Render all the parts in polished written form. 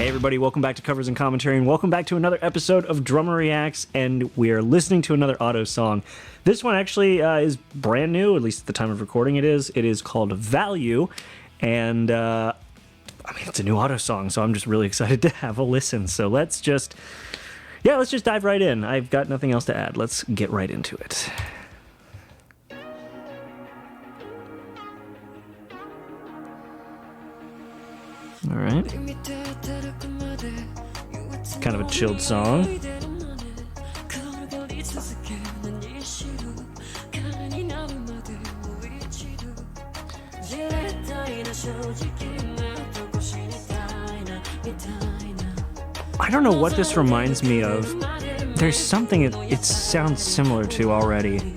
Hey everybody, welcome back to Covers and Commentary, and welcome back to another episode of Drummer Reacts, and we are listening to another Otto song. This one actually is brand new, at least at the time of recording it is. It is called Value, and it's a new Otto song, so I'm just really excited to have a listen. So let's just dive right in. I've got nothing else to add. Let's get right into it. All right. Kind of a chilled song. I don't know what this reminds me of. There's something it sounds similar to already.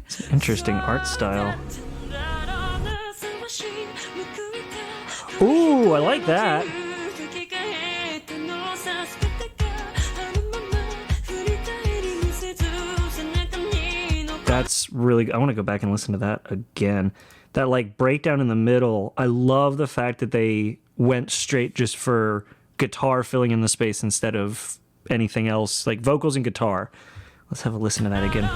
It's an interesting art style. Ooh, I like that. That's really, I want to go back and listen to that again. That like breakdown in the middle, I love the fact that they went straight just for guitar filling in the space instead of anything else, like vocals and guitar. Let's have a listen to that again.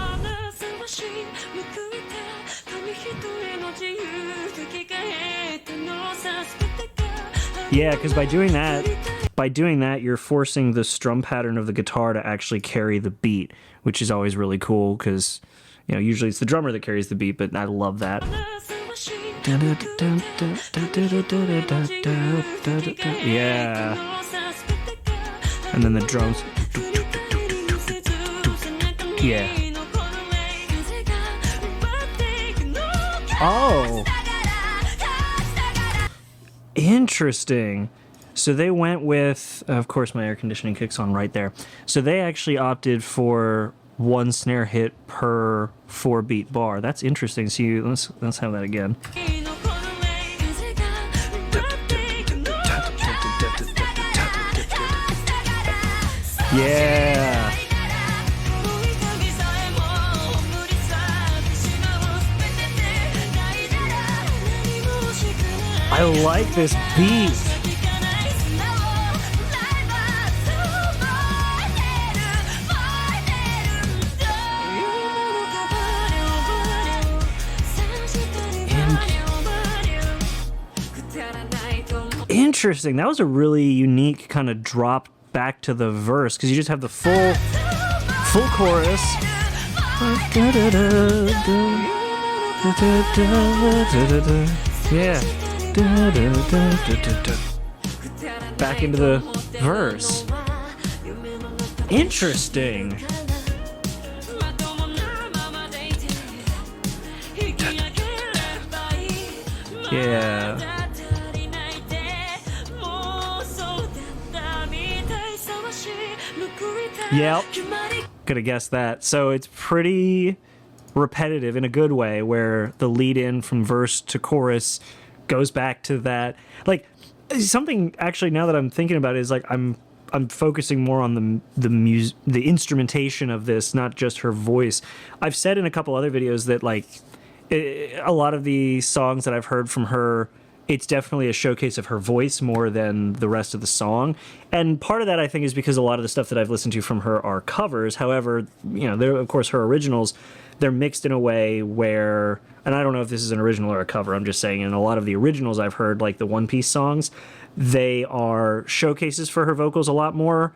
Yeah, because by doing that, you're forcing the strum pattern of the guitar to actually carry the beat, which is always really cool because, you know, usually it's the drummer that carries the beat, but I love that. Yeah. And then the drums. Yeah. Oh. Interesting. So they went with, of course, my air conditioning kicks on right there. So they actually opted for one snare hit per 4-beat bar. That's interesting. So let's have that again. Yeah. I like this beat. Interesting. That was a really unique kind of drop back to the verse because you just have the full chorus. Yeah. Back into the verse. Interesting. Yeah. Yep. Could have guessed that. So it's pretty repetitive in a good way, where the lead in from verse to chorus goes back to that. Like something actually, now that I'm thinking about it, is like I'm focusing more on the instrumentation of this, not just her voice. I've said in a couple other videos that like a lot of the songs that I've heard from her, it's definitely a showcase of her voice more than the rest of the song. And part of that, I think, is because a lot of the stuff that I've listened to from her are covers. However, you know, they're, of course, her originals, they're mixed in a way where, and I don't know if this is an original or a cover, I'm just saying, in a lot of the originals I've heard, like the One Piece songs, they are showcases for her vocals a lot more.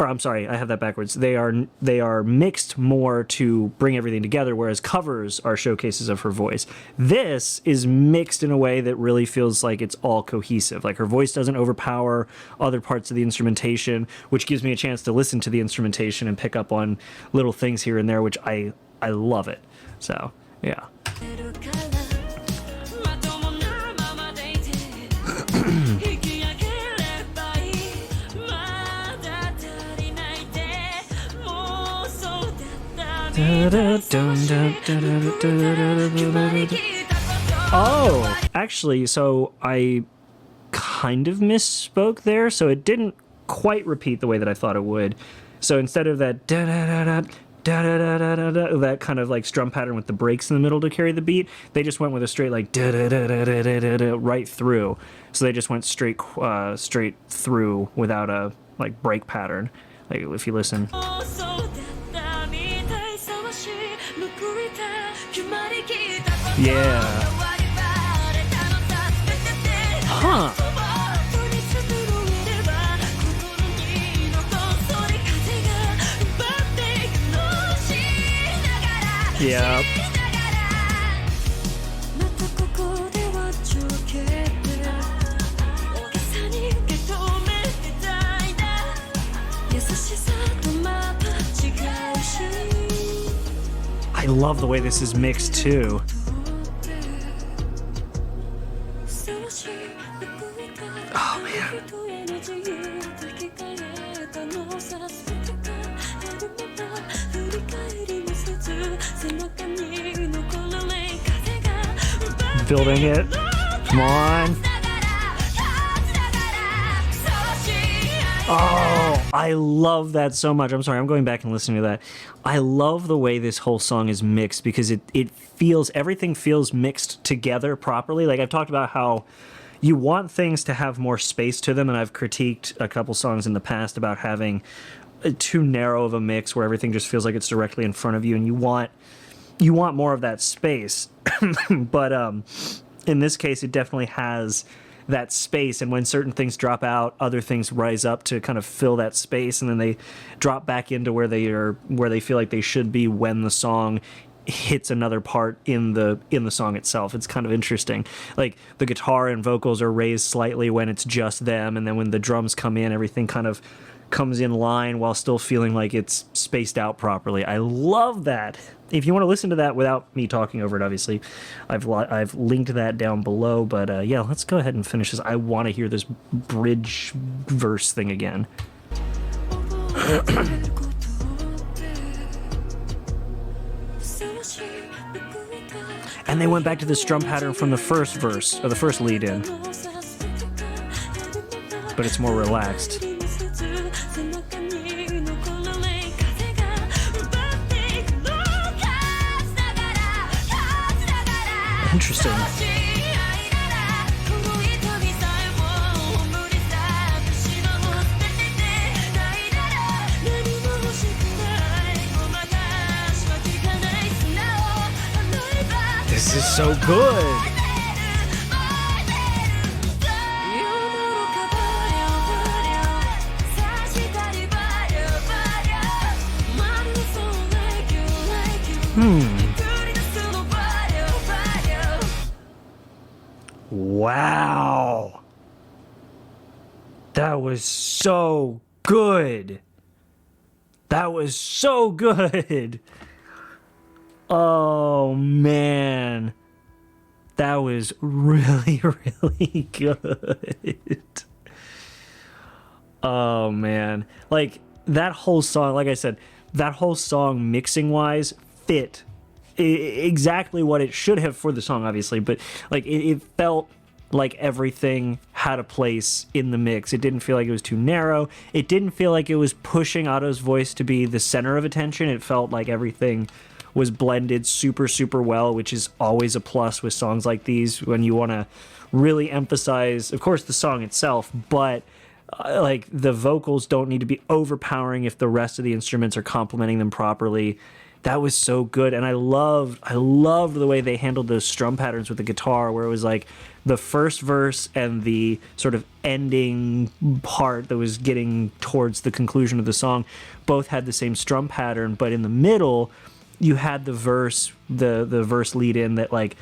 Or I'm sorry, I have that backwards. They are mixed more to bring everything together, whereas covers are showcases of her voice. This is mixed in a way that really feels like it's all cohesive. Like her voice doesn't overpower other parts of the instrumentation, which gives me a chance to listen to the instrumentation and pick up on little things here and there, which I love it. So, yeah. Oh, actually, so I kind of misspoke there, so it didn't quite repeat the way that I thought it would. So instead of that da da da da da da da da da da, that kind of like strum pattern with the breaks in the middle to carry the beat. They just went with a straight like da da da da da da da right through. So they just went straight through without a like break pattern. Like if you listen. Yeah. Huh. Yeah. I love the way this is mixed too. Oh man. Building it. Come on. Oh, I love that so much. I'm sorry, I'm going back and listening to that. I love the way this whole song is mixed because it feels, everything feels mixed together properly. Like I've talked about how you want things to have more space to them, and I've critiqued a couple songs in the past about having too narrow of a mix where everything just feels like it's directly in front of you, and you want more of that space. But in this case, it definitely has that space, and when certain things drop out, other things rise up to kind of fill that space, and then they drop back into where they feel like they should be when the song hits another part in the song itself. It's kind of interesting. Like the guitar and vocals are raised slightly when it's just them, and then when the drums come in, everything kind of comes in line while still feeling like it's spaced out properly. I love that. If you want to listen to that without me talking over it, obviously, I've linked that down below. But yeah, let's go ahead and finish this. I want to hear this bridge verse thing again. And they went back to the strum pattern from the first verse, or the first lead in. But it's more relaxed. Interesting. This is so good. Wow. That was so good. That was so good. Oh, man. That was really, really good. Oh, man. Like, that whole song, like I said, that whole song mixing-wise fit exactly what it should have for the song, obviously, but like it felt like everything had a place in the mix. It didn't feel like it was too narrow. It didn't feel like it was pushing Otto's voice to be the center of attention. It felt like everything was blended super, super well, which is always a plus with songs like these when you want to really emphasize, of course, the song itself, but like the vocals don't need to be overpowering if the rest of the instruments are complementing them properly. That was so good, and I loved the way they handled those strum patterns with the guitar, where it was like the first verse and the sort of ending part that was getting towards the conclusion of the song both had the same strum pattern, but in the middle you had the verse, the verse lead in that like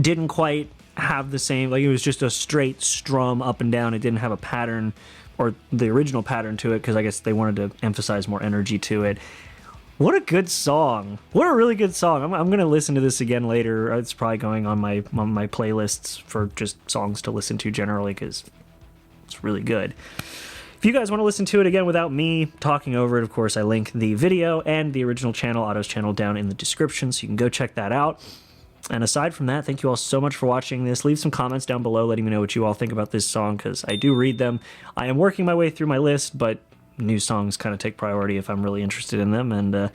didn't quite have the same, like it was just a straight strum up and down. It didn't have a pattern or the original pattern to it because I guess they wanted to emphasize more energy to it. What a good song. What a really good song. I'm going to listen to this again later. It's probably going on my playlists for just songs to listen to generally because it's really good. If you guys want to listen to it again without me talking over it, of course, I link the video and the original channel, Otto's channel, down in the description, so you can go check that out. And aside from that, thank you all so much for watching this. Leave some comments down below letting me know what you all think about this song because I do read them. I am working my way through my list, but new songs kind of take priority if I'm really interested in them. And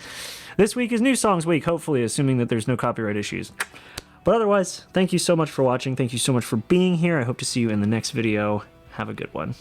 this week is New Songs Week, hopefully, assuming that there's no copyright issues. But otherwise, thank you so much for watching. Thank you so much for being here. I hope to see you in the next video. Have a good one.